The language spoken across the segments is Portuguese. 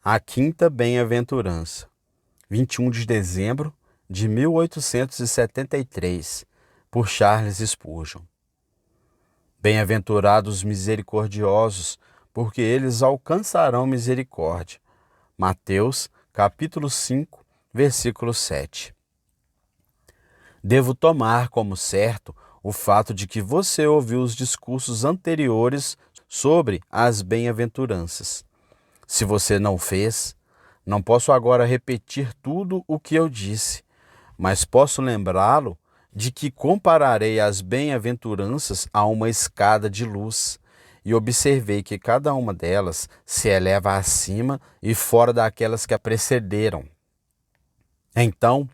A Quinta Bem-aventurança, 21 de dezembro de 1873, por Charles Spurgeon. Bem-aventurados os misericordiosos, porque eles alcançarão misericórdia. Mateus, capítulo 5, versículo 7. Devo tomar como certo o fato de que você ouviu os discursos anteriores sobre as bem-aventuranças. Se você não fez, não posso agora repetir tudo o que eu disse, mas posso lembrá-lo de que compararei as bem-aventuranças a uma escada de luz e observei que cada uma delas se eleva acima e fora daquelas que a precederam. Então,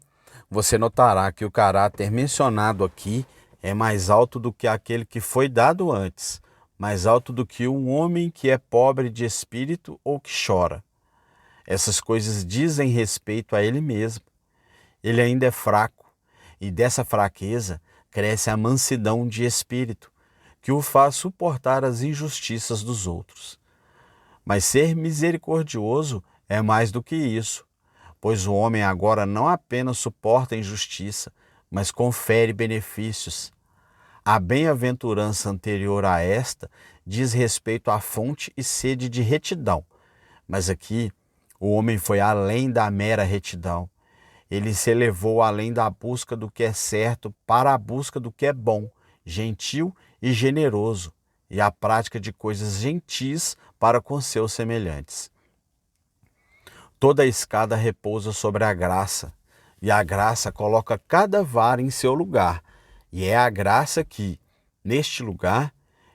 você notará que o caráter mencionado aqui é mais alto do que aquele que foi dado antes, mais alto do que um homem que é pobre de espírito ou que chora. Essas coisas dizem respeito a ele mesmo. Ele ainda é fraco, e dessa fraqueza cresce a mansidão de espírito, que o faz suportar as injustiças dos outros. Mas ser misericordioso é mais do que isso, pois o homem agora não apenas suporta a injustiça, mas confere benefícios. A bem-aventurança anterior a esta diz respeito à fonte e sede de retidão, mas aqui o homem foi além da mera retidão. Ele se elevou além da busca do que é certo para a busca do que é bom, gentil e generoso, e a prática de coisas gentis para com seus semelhantes. Toda a escada repousa sobre a graça, e a graça coloca cada vara em seu lugar, e é a graça que, neste lugar,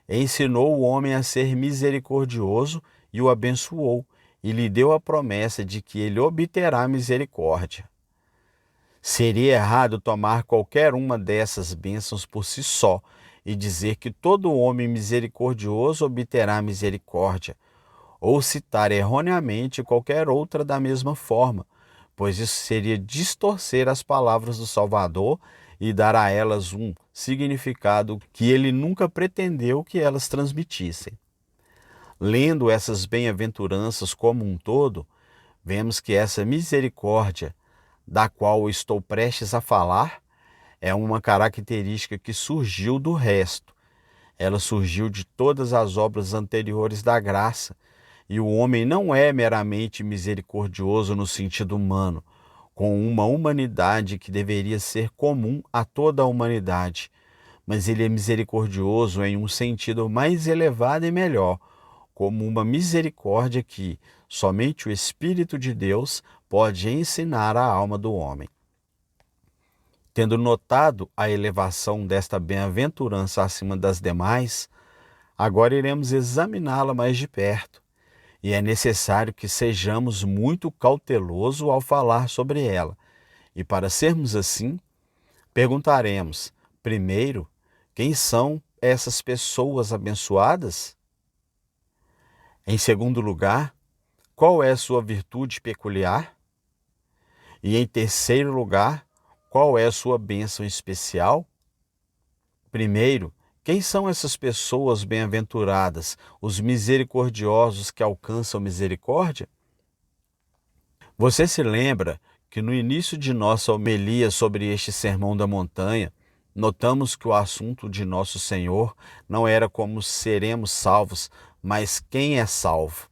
ensinou o homem a ser misericordioso e o abençoou, e lhe deu a promessa de que ele obterá misericórdia. Seria errado tomar qualquer uma dessas bênçãos por si só e dizer que todo homem misericordioso obterá misericórdia, ou citar erroneamente qualquer outra da mesma forma, pois isso seria distorcer as palavras do Salvador e dar a elas um significado que ele nunca pretendeu que elas transmitissem. Lendo essas bem-aventuranças como um todo, vemos que essa misericórdia, da qual estou prestes a falar, é uma característica que surgiu do resto. Ela surgiu de todas as obras anteriores da graça, e o homem não é meramente misericordioso no sentido humano, com uma humanidade que deveria ser comum a toda a humanidade, mas ele é misericordioso em um sentido mais elevado e melhor, como uma misericórdia que somente o Espírito de Deus pode ensinar à alma do homem. Tendo notado a elevação desta bem-aventurança acima das demais, agora iremos examiná-la mais de perto. E é necessário que sejamos muito cautelosos ao falar sobre ela. E para sermos assim, perguntaremos, primeiro, quem são essas pessoas abençoadas? Em segundo lugar, qual é sua virtude peculiar? E em terceiro lugar, qual é sua bênção especial? Primeiro, quem são essas pessoas bem-aventuradas, os misericordiosos que alcançam misericórdia? Você se lembra que no início de nossa homilia sobre este Sermão da Montanha, notamos que o assunto de nosso Senhor não era como seremos salvos, mas quem é salvo.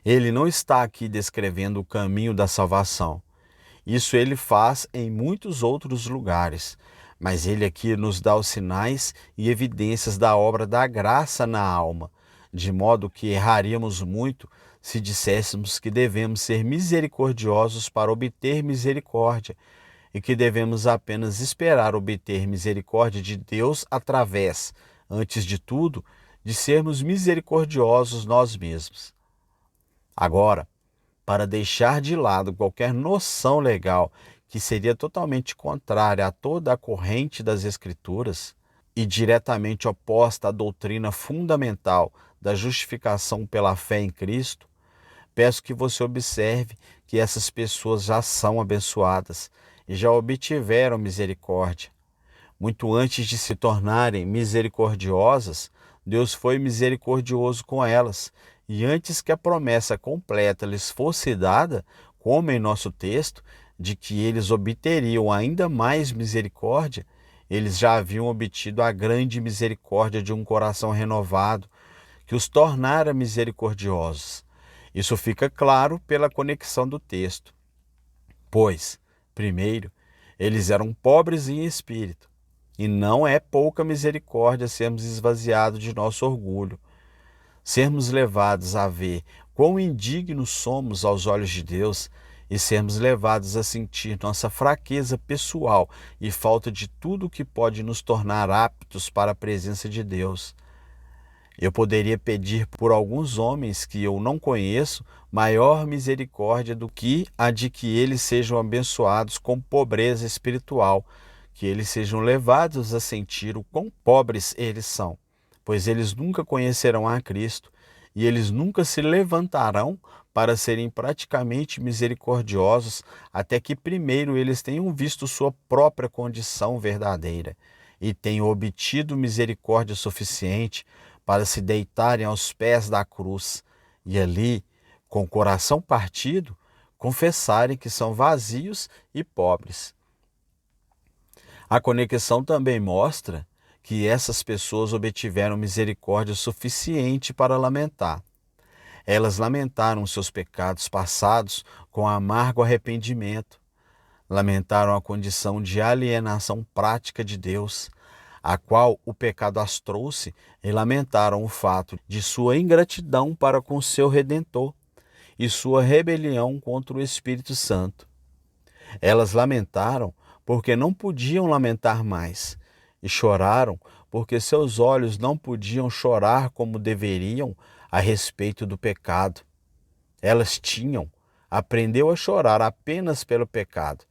Ele não está aqui descrevendo o caminho da salvação. Isso ele faz em muitos outros lugares, mas ele aqui nos dá os sinais e evidências da obra da graça na alma, de modo que erraríamos muito se disséssemos que devemos ser misericordiosos para obter misericórdia e que devemos apenas esperar obter misericórdia de Deus através, antes de tudo, de sermos misericordiosos nós mesmos. Agora, para deixar de lado qualquer noção legal que seria totalmente contrária a toda a corrente das Escrituras e diretamente oposta à doutrina fundamental da justificação pela fé em Cristo, peço que você observe que essas pessoas já são abençoadas e já obtiveram misericórdia. Muito antes de se tornarem misericordiosas, Deus foi misericordioso com elas, E antes que a promessa completa lhes fosse dada, como em nosso texto, de que eles obteriam ainda mais misericórdia, eles já haviam obtido a grande misericórdia de um coração renovado, que os tornara misericordiosos. Isso fica claro pela conexão do texto. Pois, primeiro, eles eram pobres em espírito, e não é pouca misericórdia sermos esvaziados de nosso orgulho, sermos levados a ver quão indignos somos aos olhos de Deus e sermos levados a sentir nossa fraqueza pessoal e falta de tudo que pode nos tornar aptos para a presença de Deus. Eu poderia pedir por alguns homens que eu não conheço maior misericórdia do que a de que eles sejam abençoados com pobreza espiritual, que eles sejam levados a sentir o quão pobres eles são, pois eles nunca conhecerão a Cristo e eles nunca se levantarão para serem praticamente misericordiosos até que primeiro eles tenham visto sua própria condição verdadeira e tenham obtido misericórdia suficiente para se deitarem aos pés da cruz e ali, com o coração partido, confessarem que são vazios e pobres. A conexão também mostra que essas pessoas obtiveram misericórdia suficiente para lamentar. Elas lamentaram seus pecados passados com amargo arrependimento. Lamentaram a condição de alienação prática de Deus, a qual o pecado as trouxe, e lamentaram o fato de sua ingratidão para com seu Redentor e sua rebelião contra o Espírito Santo. Elas lamentaram porque não podiam lamentar mais, e choraram porque seus olhos não podiam chorar como deveriam a respeito do pecado. Elas aprendeu a chorar apenas pelo pecado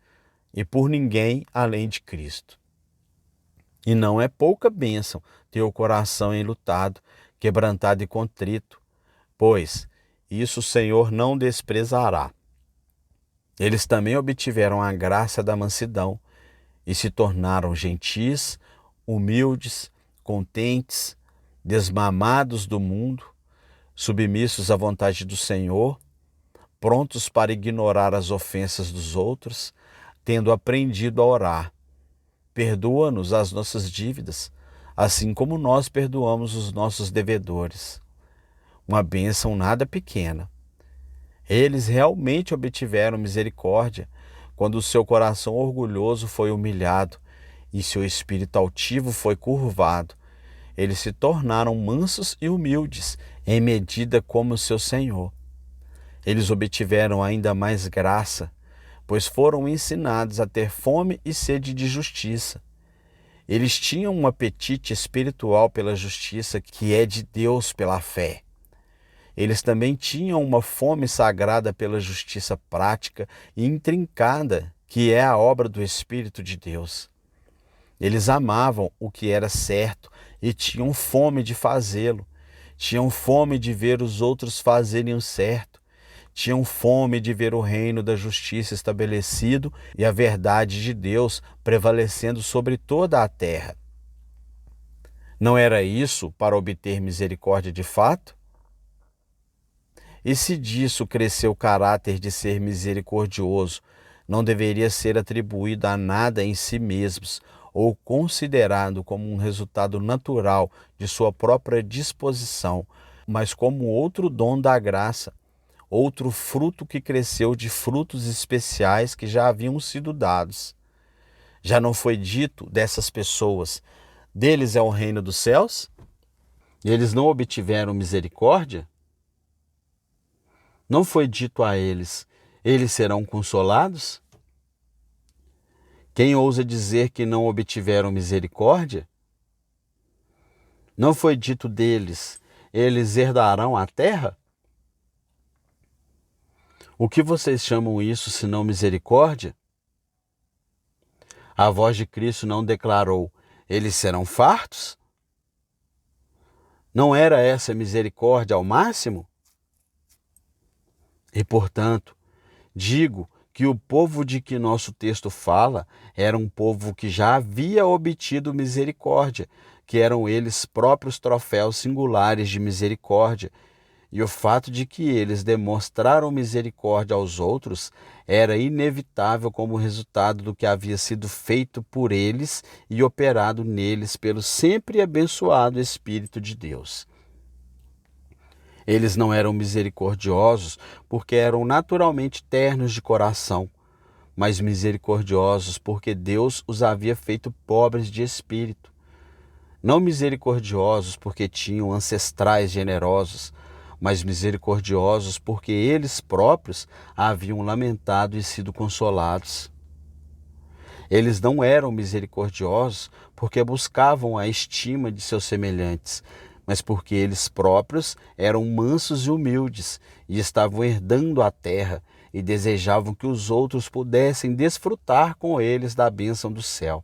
e por ninguém além de Cristo. E não é pouca bênção ter o coração enlutado, quebrantado e contrito, pois isso o Senhor não desprezará. Eles também obtiveram a graça da mansidão e se tornaram gentis, humildes, contentes, desmamados do mundo, submissos à vontade do Senhor, prontos para ignorar as ofensas dos outros, tendo aprendido a orar. Perdoa-nos as nossas dívidas, assim como nós perdoamos os nossos devedores. Uma bênção nada pequena. Eles realmente obtiveram misericórdia quando o seu coração orgulhoso foi humilhado e seu espírito altivo foi curvado. Eles se tornaram mansos e humildes em medida como seu Senhor. Eles obtiveram ainda mais graça, pois foram ensinados a ter fome e sede de justiça. Eles tinham um apetite espiritual pela justiça que é de Deus pela fé. Eles também tinham uma fome sagrada pela justiça prática e intrincada, que é a obra do Espírito de Deus. Eles amavam o que era certo e tinham fome de fazê-lo. Tinham fome de ver os outros fazerem o certo. Tinham fome de ver o reino da justiça estabelecido e a verdade de Deus prevalecendo sobre toda a terra. Não era isso para obter misericórdia de fato? E se disso cresceu o caráter de ser misericordioso, não deveria ser atribuído a nada em si mesmos ou considerado como um resultado natural de sua própria disposição, mas como outro dom da graça, outro fruto que cresceu de frutos especiais que já haviam sido dados. Já não foi dito dessas pessoas, deles é o reino dos céus? E eles não obtiveram misericórdia? Não foi dito a eles, eles serão consolados? Quem ousa dizer que não obtiveram misericórdia? Não foi dito deles, eles herdarão a terra? O que vocês chamam isso senão misericórdia? A voz de Cristo não declarou, eles serão fartos? Não era essa misericórdia ao máximo? E, portanto, digo que o povo de que nosso texto fala era um povo que já havia obtido misericórdia, que eram eles próprios troféus singulares de misericórdia, e o fato de que eles demonstraram misericórdia aos outros era inevitável como resultado do que havia sido feito por eles e operado neles pelo sempre abençoado Espírito de Deus. Eles não eram misericordiosos porque eram naturalmente ternos de coração, mas misericordiosos porque Deus os havia feito pobres de espírito. Não misericordiosos porque tinham ancestrais generosos, mas misericordiosos porque eles próprios haviam lamentado e sido consolados. Eles não eram misericordiosos porque buscavam a estima de seus semelhantes, mas porque eles próprios eram mansos e humildes e estavam herdando a terra e desejavam que os outros pudessem desfrutar com eles da bênção do céu.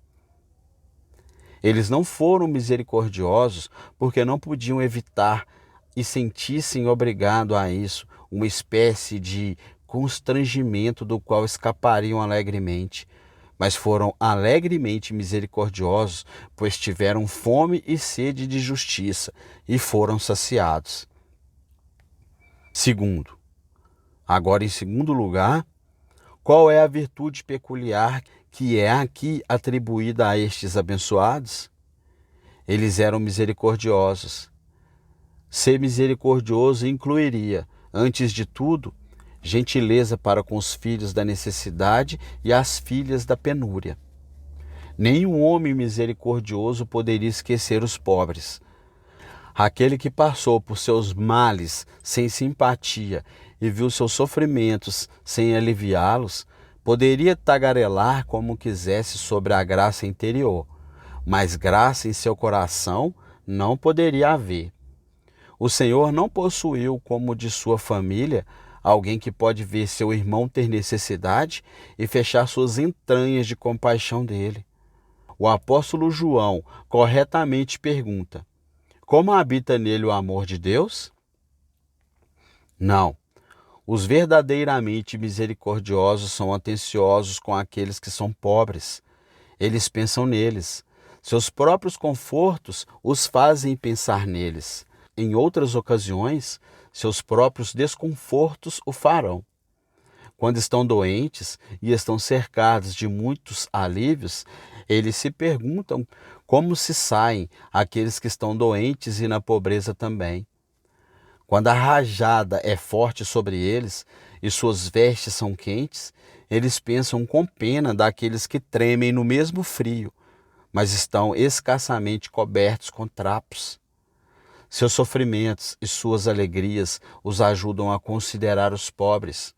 Eles não foram misericordiosos porque não podiam evitar e sentissem obrigado a isso, uma espécie de constrangimento do qual escapariam alegremente, mas foram alegremente misericordiosos, pois tiveram fome e sede de justiça e foram saciados. Em segundo lugar, qual é a virtude peculiar que é aqui atribuída a estes abençoados? Eles eram misericordiosos. Ser misericordioso incluiria, antes de tudo, gentileza para com os filhos da necessidade e as filhas da penúria. Nenhum homem misericordioso poderia esquecer os pobres. Aquele que passou por seus males sem simpatia e viu seus sofrimentos sem aliviá-los, poderia tagarelar como quisesse sobre a graça interior, mas graça em seu coração não poderia haver. O Senhor não possuiu como de sua família alguém que pode ver seu irmão ter necessidade e fechar suas entranhas de compaixão dele. O apóstolo João corretamente pergunta: como habita nele o amor de Deus? Não. Os verdadeiramente misericordiosos são atenciosos com aqueles que são pobres. Eles pensam neles. Seus próprios confortos os fazem pensar neles. Em outras ocasiões, seus próprios desconfortos o farão. Quando estão doentes e estão cercados de muitos alívios, eles se perguntam como se saem aqueles que estão doentes e na pobreza também. Quando a rajada é forte sobre eles e suas vestes são quentes, eles pensam com pena daqueles que tremem no mesmo frio, mas estão escassamente cobertos com trapos. Seus sofrimentos e suas alegrias os ajudam a considerar os pobres,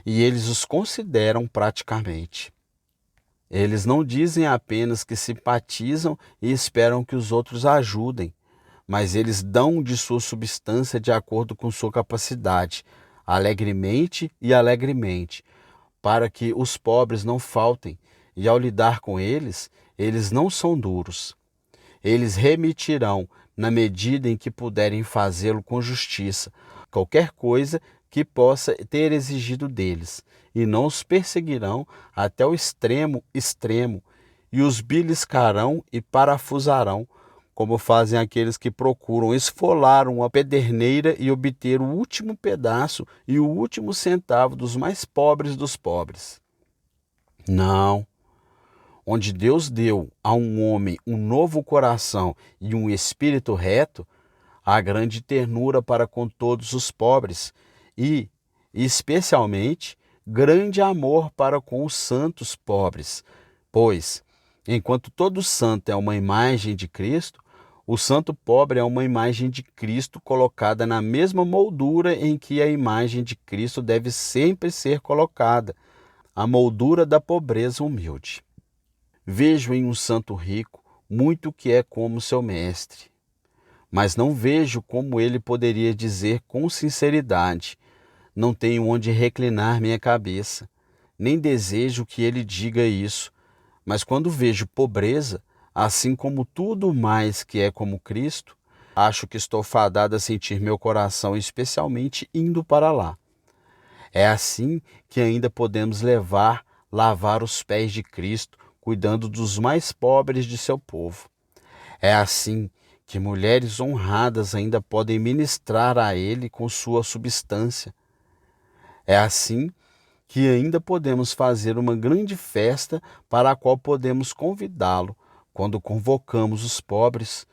e eles os consideram praticamente. Eles não dizem apenas que simpatizam e esperam que os outros ajudem, mas eles dão de sua substância de acordo com sua capacidade, alegremente, para que os pobres não faltem, e ao lidar com eles, eles não são duros. Eles remitirão, na medida em que puderem fazê-lo com justiça, qualquer coisa que possa ter exigido deles, e não os perseguirão até o extremo, e os beliscarão e parafusarão, como fazem aqueles que procuram esfolar uma pederneira e obter o último pedaço e o último centavo dos mais pobres dos pobres. Não. Onde Deus deu a um homem um novo coração e um espírito reto, há grande ternura para com todos os pobres e, especialmente, grande amor para com os santos pobres, pois, enquanto todo santo é uma imagem de Cristo, o santo pobre é uma imagem de Cristo colocada na mesma moldura em que a imagem de Cristo deve sempre ser colocada, a moldura da pobreza humilde. Vejo em um santo rico muito que é como seu mestre, mas não vejo como ele poderia dizer com sinceridade: não tenho onde reclinar minha cabeça, nem desejo que ele diga isso, mas quando vejo pobreza, assim como tudo mais que é como Cristo, acho que estou fadado a sentir meu coração especialmente indo para lá. É assim que ainda podemos lavar os pés de Cristo, cuidando dos mais pobres de seu povo. É assim que mulheres honradas ainda podem ministrar a ele com sua substância. É assim que ainda podemos fazer uma grande festa para a qual podemos convidá-lo quando convocamos os pobres,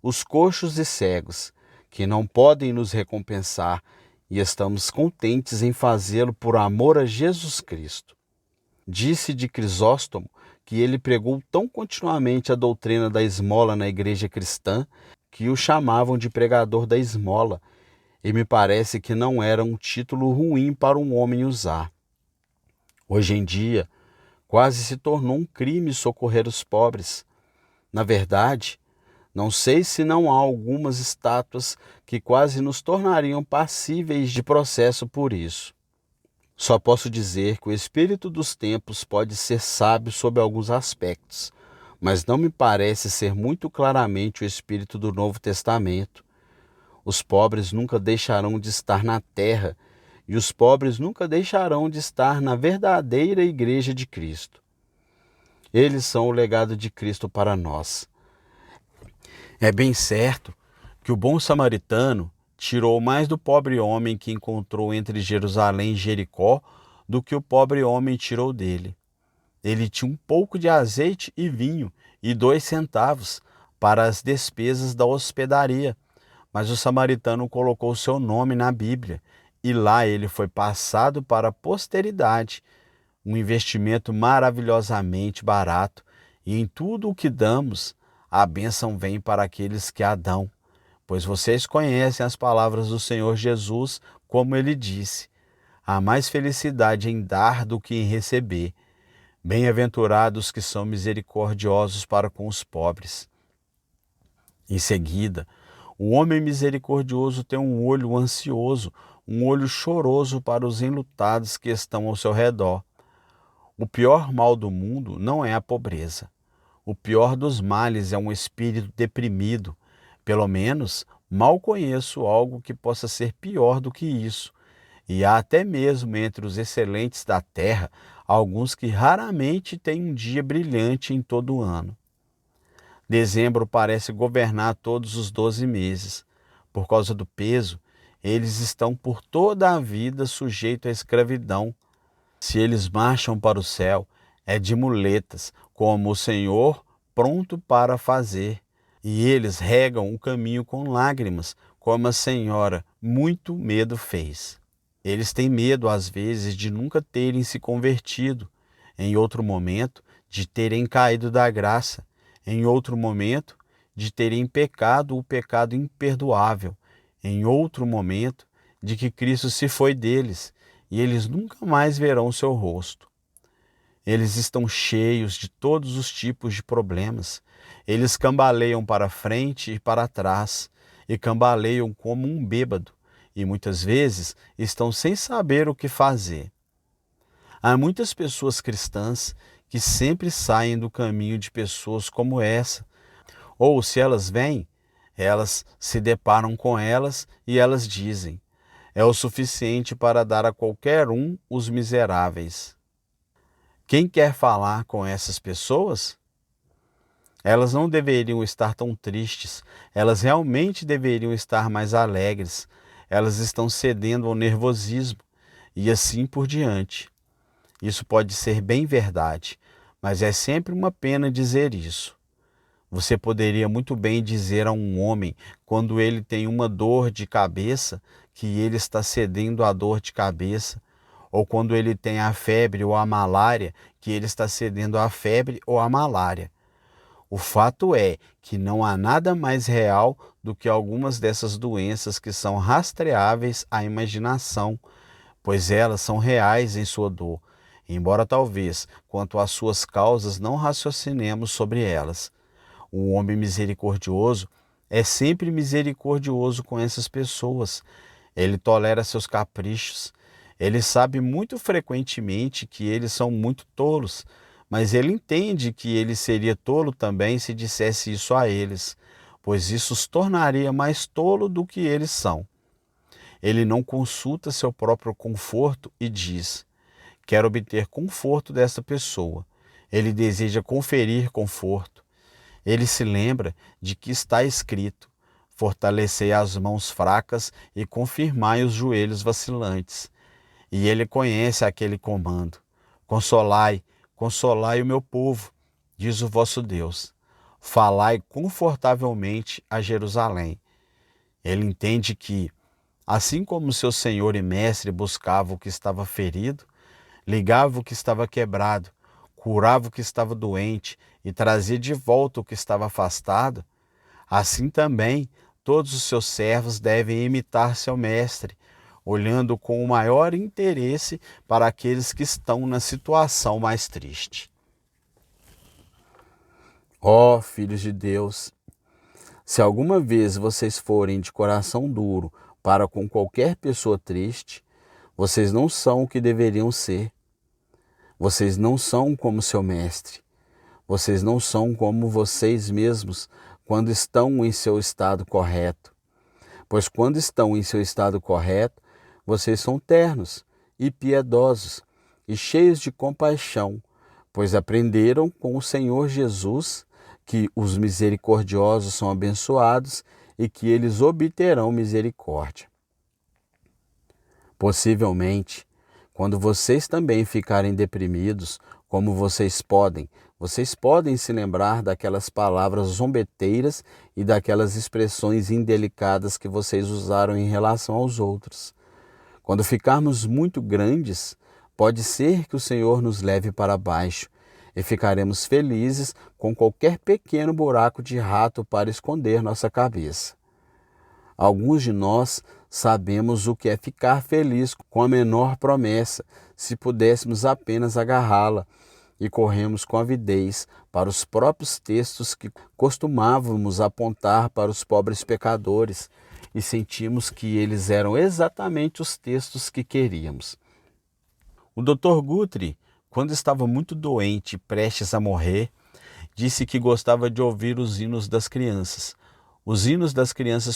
os coxos e cegos, que não podem nos recompensar, e estamos contentes em fazê-lo por amor a Jesus Cristo. Disse de Crisóstomo que ele pregou tão continuamente a doutrina da esmola na igreja cristã que o chamavam de pregador da esmola, e me parece que não era um título ruim para um homem usar. Hoje em dia, quase se tornou um crime socorrer os pobres. Na verdade, não sei se não há algumas estátuas que quase nos tornariam passíveis de processo por isso. Só posso dizer que o espírito dos tempos pode ser sábio sob alguns aspectos, mas não me parece ser muito claramente o espírito do Novo Testamento. Os pobres nunca deixarão de estar na terra, e os pobres nunca deixarão de estar na verdadeira igreja de Cristo. Eles são o legado de Cristo para nós. É bem certo que o bom samaritano tirou mais do pobre homem que encontrou entre Jerusalém e Jericó do que o pobre homem tirou dele. Ele tinha um pouco de azeite e vinho e 2 centavos para as despesas da hospedaria, mas o samaritano colocou seu nome na Bíblia e lá ele foi passado para a posteridade, um investimento maravilhosamente barato, e em tudo o que damos, a bênção vem para aqueles que a dão. Pois vocês conhecem as palavras do Senhor Jesus, como ele disse: há mais felicidade em dar do que em receber. Bem-aventurados que são misericordiosos para com os pobres. Em seguida, o homem misericordioso tem um olho ansioso, um olho choroso para os enlutados que estão ao seu redor. O pior mal do mundo não é a pobreza. O pior dos males é um espírito deprimido. Pelo menos, mal conheço algo que possa ser pior do que isso. E há até mesmo entre os excelentes da terra, alguns que raramente têm um dia brilhante em todo o ano. Dezembro parece governar todos os 12 meses. Por causa do peso, eles estão por toda a vida sujeitos à escravidão. Se eles marcham para o céu, é de muletas, como o Senhor pronto para fazer. E eles regam o caminho com lágrimas, como a senhora muito medo fez. Eles têm medo, às vezes, de nunca terem se convertido, em outro momento, de terem caído da graça, em outro momento, de terem pecado o pecado imperdoável, em outro momento, de que Cristo se foi deles, e eles nunca mais verão seu rosto. Eles estão cheios de todos os tipos de problemas. Eles cambaleiam para frente e para trás, e cambaleiam como um bêbado, e muitas vezes estão sem saber o que fazer. Há muitas pessoas cristãs que sempre saem do caminho de pessoas como essa, ou se elas vêm, elas se deparam com elas e elas dizem: é o suficiente para dar a qualquer um os miseráveis. Quem quer falar com essas pessoas? Elas não deveriam estar tão tristes, elas realmente deveriam estar mais alegres. Elas estão cedendo ao nervosismo e assim por diante. Isso pode ser bem verdade, mas é sempre uma pena dizer isso. Você poderia muito bem dizer a um homem, quando ele tem uma dor de cabeça, que ele está cedendo à dor de cabeça, ou quando ele tem a febre ou a malária, que ele está cedendo à febre ou à malária. O fato é que não há nada mais real do que algumas dessas doenças que são rastreáveis à imaginação, pois elas são reais em sua dor, embora talvez, quanto às suas causas, não raciocinemos sobre elas. O homem misericordioso é sempre misericordioso com essas pessoas. Ele tolera seus caprichos. Ele sabe muito frequentemente que eles são muito tolos, mas ele entende que ele seria tolo também se dissesse isso a eles, pois isso os tornaria mais tolo do que eles são. Ele não consulta seu próprio conforto e diz: quero obter conforto desta pessoa. Ele deseja conferir conforto. Ele se lembra de que está escrito: fortalecei as mãos fracas e confirmai os joelhos vacilantes. E ele conhece aquele comando: consolai, consolai o meu povo, diz o vosso Deus. Falai confortavelmente a Jerusalém. Ele entende que, assim como seu Senhor e Mestre buscava o que estava ferido, ligava o que estava quebrado, curava o que estava doente e trazia de volta o que estava afastado, assim também todos os seus servos devem imitar seu Mestre, olhando com o maior interesse para aqueles que estão na situação mais triste. Ó filhos de Deus, se alguma vez vocês forem de coração duro para com qualquer pessoa triste, vocês não são o que deveriam ser. Vocês não são como seu mestre. Vocês não são como vocês mesmos quando estão em seu estado correto. Pois quando estão em seu estado correto, vocês são ternos e piedosos e cheios de compaixão, pois aprenderam com o Senhor Jesus que os misericordiosos são abençoados e que eles obterão misericórdia. Possivelmente, quando vocês também ficarem deprimidos, como vocês podem se lembrar daquelas palavras zombeteiras e daquelas expressões indelicadas que vocês usaram em relação aos outros. Quando ficarmos muito grandes, pode ser que o Senhor nos leve para baixo e ficaremos felizes com qualquer pequeno buraco de rato para esconder nossa cabeça. Alguns de nós sabemos o que é ficar feliz com a menor promessa, se pudéssemos apenas agarrá-la, e corremos com avidez para os próprios textos que costumávamos apontar para os pobres pecadores, e sentimos que eles eram exatamente os textos que queríamos. O Dr. Guthrie, quando estava muito doente e prestes a morrer, disse que gostava de ouvir os hinos das crianças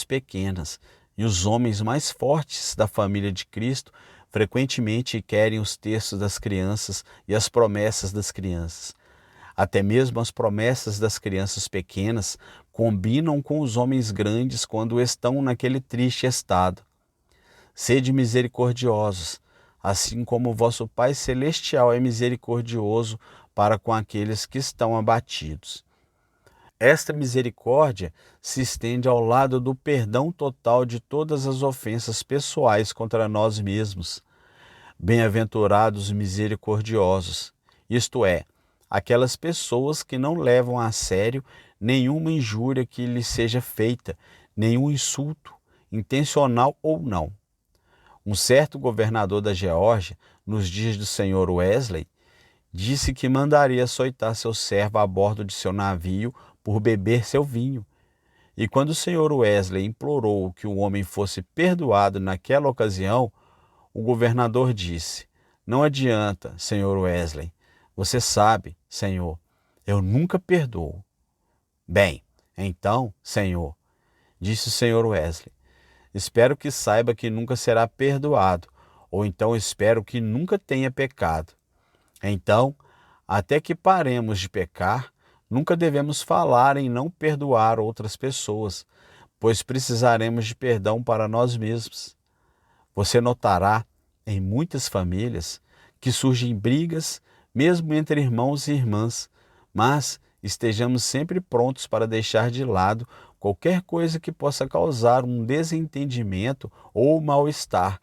pequenas, e os homens mais fortes da família de Cristo frequentemente querem os textos das crianças e as promessas das crianças. Até mesmo as promessas das crianças pequenas combinam com os homens grandes quando estão naquele triste estado. Sede misericordiosos, assim como o vosso Pai Celestial é misericordioso para com aqueles que estão abatidos. Esta misericórdia se estende ao lado do perdão total de todas as ofensas pessoais contra nós mesmos. Bem-aventurados misericordiosos, isto é, aquelas pessoas que não levam a sério nenhuma injúria que lhes seja feita, nenhum insulto, intencional ou não. Um certo governador da Geórgia, nos dias do Sr. Wesley, disse que mandaria açoitar seu servo a bordo de seu navio por beber seu vinho. E quando o Sr. Wesley implorou que o homem fosse perdoado naquela ocasião, o governador disse: não adianta, Sr. Wesley. Você sabe, Senhor, eu nunca perdoo. Bem, então, Senhor, disse o Sr. Wesley, espero que saiba que nunca será perdoado, ou então espero que nunca tenha pecado. Então, até que paremos de pecar, nunca devemos falar em não perdoar outras pessoas, pois precisaremos de perdão para nós mesmos. Você notará, em muitas famílias, que surgem brigas, mesmo entre irmãos e irmãs, mas estejamos sempre prontos para deixar de lado qualquer coisa que possa causar um desentendimento ou mal-estar,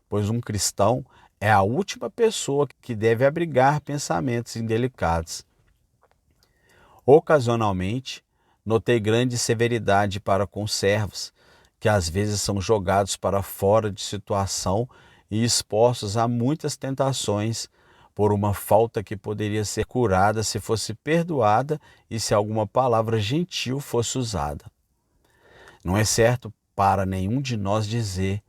pois um cristão é a última pessoa que deve abrigar pensamentos indelicados. Ocasionalmente, notei grande severidade para com servos, que às vezes são jogados para fora de situação e expostos a muitas tentações por uma falta que poderia ser curada se fosse perdoada e se alguma palavra gentil fosse usada. Não é certo para nenhum de nós dizer: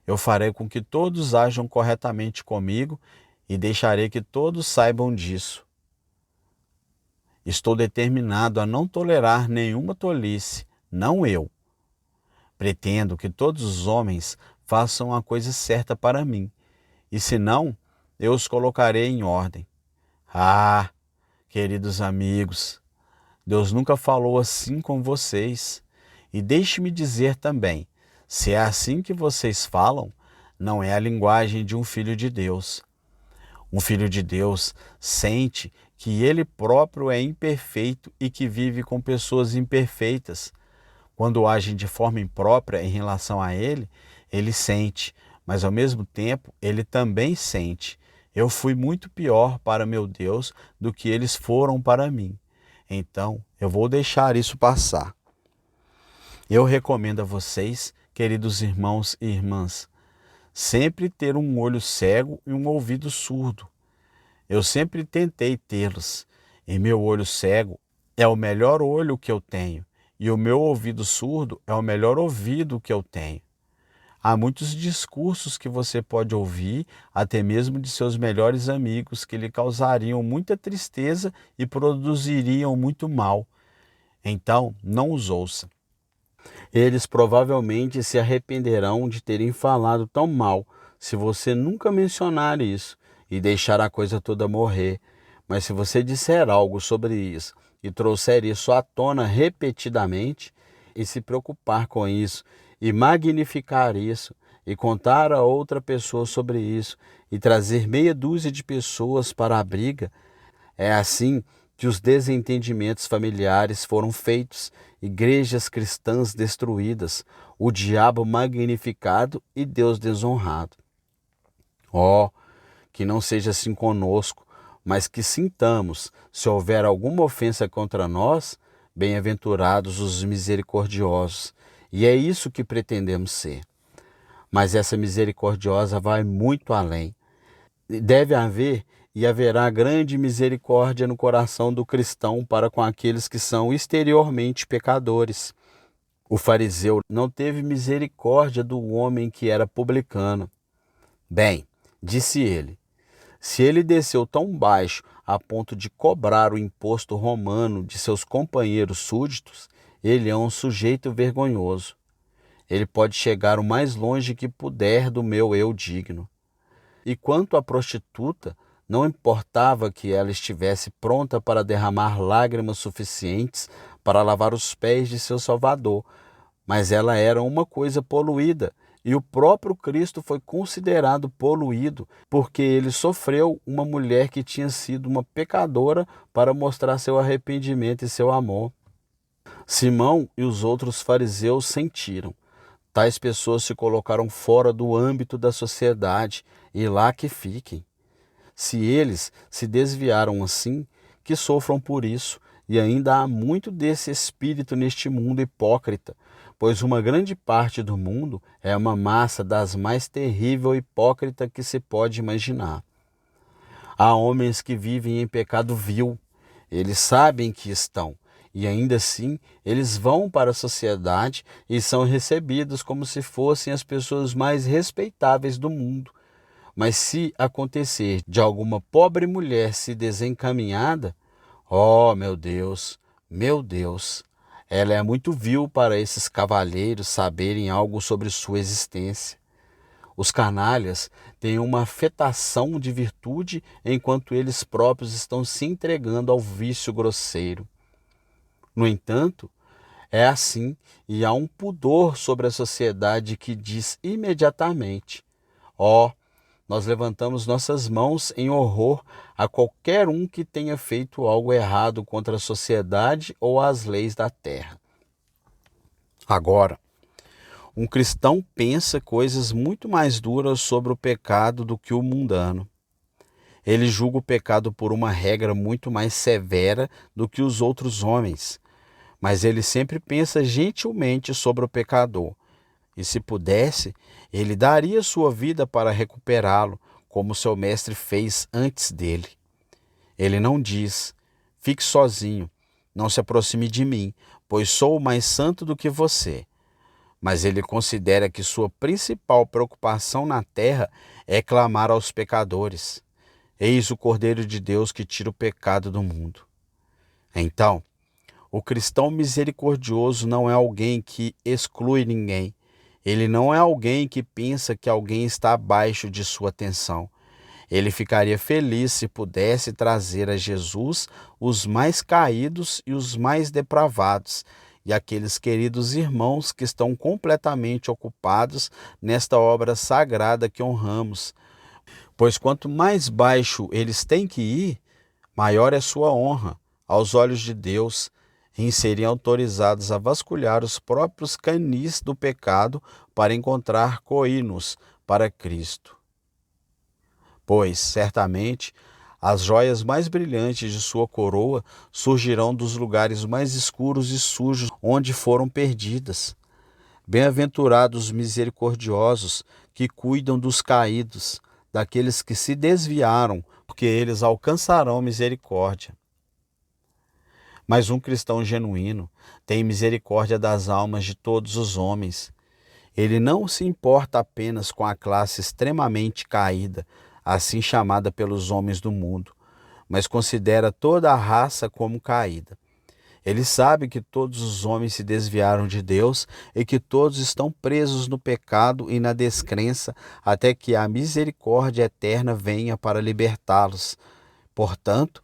eu farei com que todos ajam corretamente comigo e deixarei que todos saibam disso. Estou determinado a não tolerar nenhuma tolice, não eu. Pretendo que todos os homens façam a coisa certa para mim, e se não, eu os colocarei em ordem. Ah, queridos amigos, Deus nunca falou assim com vocês. E deixe-me dizer também, se é assim que vocês falam, não é a linguagem de um filho de Deus. Um filho de Deus sente que ele próprio é imperfeito e que vive com pessoas imperfeitas. Quando agem de forma imprópria em relação a ele, ele sente, mas ao mesmo tempo ele também sente. Eu fui muito pior para meu Deus do que eles foram para mim. Então, eu vou deixar isso passar. Eu recomendo a vocês, queridos irmãos e irmãs, sempre ter um olho cego e um ouvido surdo. Eu sempre tentei tê-los, e meu olho cego é o melhor olho que eu tenho, e o meu ouvido surdo é o melhor ouvido que eu tenho. Há muitos discursos que você pode ouvir, até mesmo de seus melhores amigos, que lhe causariam muita tristeza e produziriam muito mal. Então, não os ouça. Eles provavelmente se arrependerão de terem falado tão mal, se você nunca mencionar isso e deixar a coisa toda morrer. Mas se você disser algo sobre isso e trouxer isso à tona repetidamente e se preocupar com isso e magnificar isso e contar a outra pessoa sobre isso e trazer meia dúzia de pessoas para a briga, é assim que os desentendimentos familiares foram feitos, igrejas cristãs destruídas, o diabo magnificado e Deus desonrado. Oh, que não seja assim conosco, mas que sintamos, se houver alguma ofensa contra nós, bem-aventurados os misericordiosos. E é isso que pretendemos ser. Mas essa misericordiosa vai muito além. Deve haver e haverá grande misericórdia no coração do cristão para com aqueles que são exteriormente pecadores. O fariseu não teve misericórdia do homem que era publicano. Bem, disse ele, se ele desceu tão baixo a ponto de cobrar o imposto romano de seus companheiros súditos, ele é um sujeito vergonhoso. Ele pode chegar o mais longe que puder do meu eu digno. E quanto à prostituta, não importava que ela estivesse pronta para derramar lágrimas suficientes para lavar os pés de seu Salvador, mas ela era uma coisa poluída, e o próprio Cristo foi considerado poluído, porque ele sofreu uma mulher que tinha sido uma pecadora para mostrar seu arrependimento e seu amor. Simão e os outros fariseus sentiram. Tais pessoas se colocaram fora do âmbito da sociedade, e lá que fiquem. Se eles se desviaram assim, que sofram por isso, e ainda há muito desse espírito neste mundo hipócrita, pois uma grande parte do mundo é uma massa das mais terrível e hipócrita que se pode imaginar. Há homens que vivem em pecado vil, eles sabem que estão, e ainda assim eles vão para a sociedade e são recebidos como se fossem as pessoas mais respeitáveis do mundo. Mas se acontecer de alguma pobre mulher se desencaminhada, oh meu Deus, ela é muito vil para esses cavalheiros saberem algo sobre sua existência. Os canalhas têm uma afetação de virtude enquanto eles próprios estão se entregando ao vício grosseiro. No entanto, é assim e há um pudor sobre a sociedade que diz imediatamente, ó, nós levantamos nossas mãos em horror a qualquer um que tenha feito algo errado contra a sociedade ou as leis da terra. Agora, um cristão pensa coisas muito mais duras sobre o pecado do que o mundano. Ele julga o pecado por uma regra muito mais severa do que os outros homens, mas ele sempre pensa gentilmente sobre o pecador. E se pudesse, ele daria sua vida para recuperá-lo, como seu mestre fez antes dele. Ele não diz, fique sozinho, não se aproxime de mim, pois sou mais santo do que você. Mas ele considera que sua principal preocupação na terra é clamar aos pecadores. Eis o Cordeiro de Deus que tira o pecado do mundo. Então, o cristão misericordioso não é alguém que exclui ninguém. Ele não é alguém que pensa que alguém está abaixo de sua atenção. Ele ficaria feliz se pudesse trazer a Jesus os mais caídos e os mais depravados, e aqueles queridos irmãos que estão completamente ocupados nesta obra sagrada que honramos. Pois quanto mais baixo eles têm que ir, maior é sua honra aos olhos de Deus, em serem autorizados a vasculhar os próprios canis do pecado para encontrar coínos para Cristo. Pois, certamente, as joias mais brilhantes de sua coroa surgirão dos lugares mais escuros e sujos onde foram perdidas. Bem-aventurados os misericordiosos que cuidam dos caídos, daqueles que se desviaram, porque eles alcançarão misericórdia. Mas um cristão genuíno tem misericórdia das almas de todos os homens. Ele não se importa apenas com a classe extremamente caída, assim chamada pelos homens do mundo, mas considera toda a raça como caída. Ele sabe que todos os homens se desviaram de Deus e que todos estão presos no pecado e na descrença até que a misericórdia eterna venha para libertá-los. Portanto,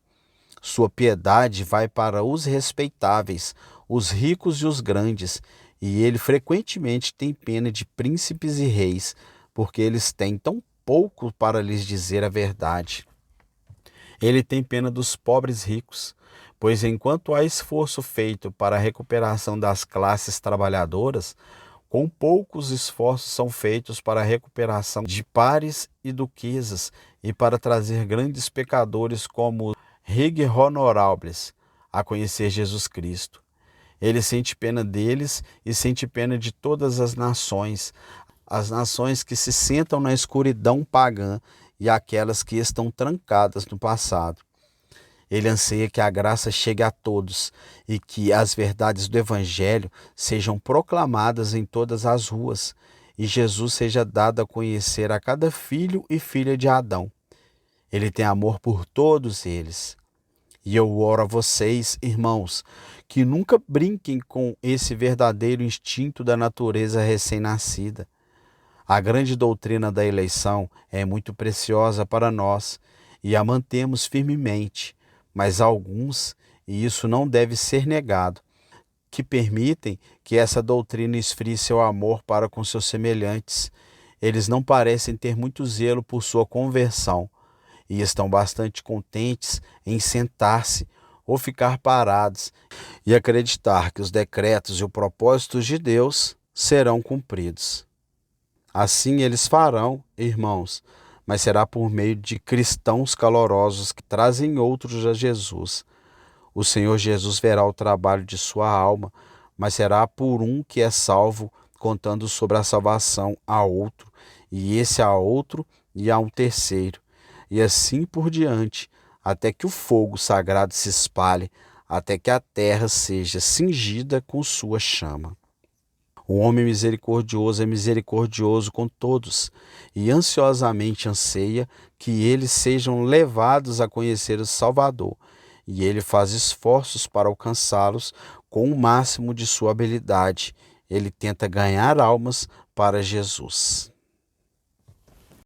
sua piedade vai para os respeitáveis, os ricos e os grandes, e ele frequentemente tem pena de príncipes e reis, porque eles têm tão pouco para lhes dizer a verdade. Ele tem pena dos pobres ricos, pois enquanto há esforço feito para a recuperação das classes trabalhadoras, com poucos esforços são feitos para a recuperação de pares e duquesas e para trazer grandes pecadores como Rig Honorables a conhecer Jesus Cristo. Ele sente pena deles e sente pena de todas as nações que se sentam na escuridão pagã e aquelas que estão trancadas no passado. Ele anseia que a graça chegue a todos e que as verdades do Evangelho sejam proclamadas em todas as ruas e Jesus seja dado a conhecer a cada filho e filha de Adão. Ele tem amor por todos eles. E eu oro a vocês, irmãos, que nunca brinquem com esse verdadeiro instinto da natureza recém-nascida. A grande doutrina da eleição é muito preciosa para nós e a mantemos firmemente, mas alguns, e isso não deve ser negado, que permitem que essa doutrina esfrie seu amor para com seus semelhantes. Eles não parecem ter muito zelo por sua conversão e estão bastante contentes em sentar-se ou ficar parados e acreditar que os decretos e os propósitos de Deus serão cumpridos. Assim eles farão, irmãos, mas será por meio de cristãos calorosos que trazem outros a Jesus. O Senhor Jesus verá o trabalho de sua alma, mas será por um que é salvo, contando sobre a salvação a outro, e esse a outro e a um terceiro, e assim por diante, até que o fogo sagrado se espalhe, até que a terra seja cingida com sua chama. O homem misericordioso é misericordioso com todos e ansiosamente anseia que eles sejam levados a conhecer o Salvador, e ele faz esforços para alcançá-los com o máximo de sua habilidade. Ele tenta ganhar almas para Jesus.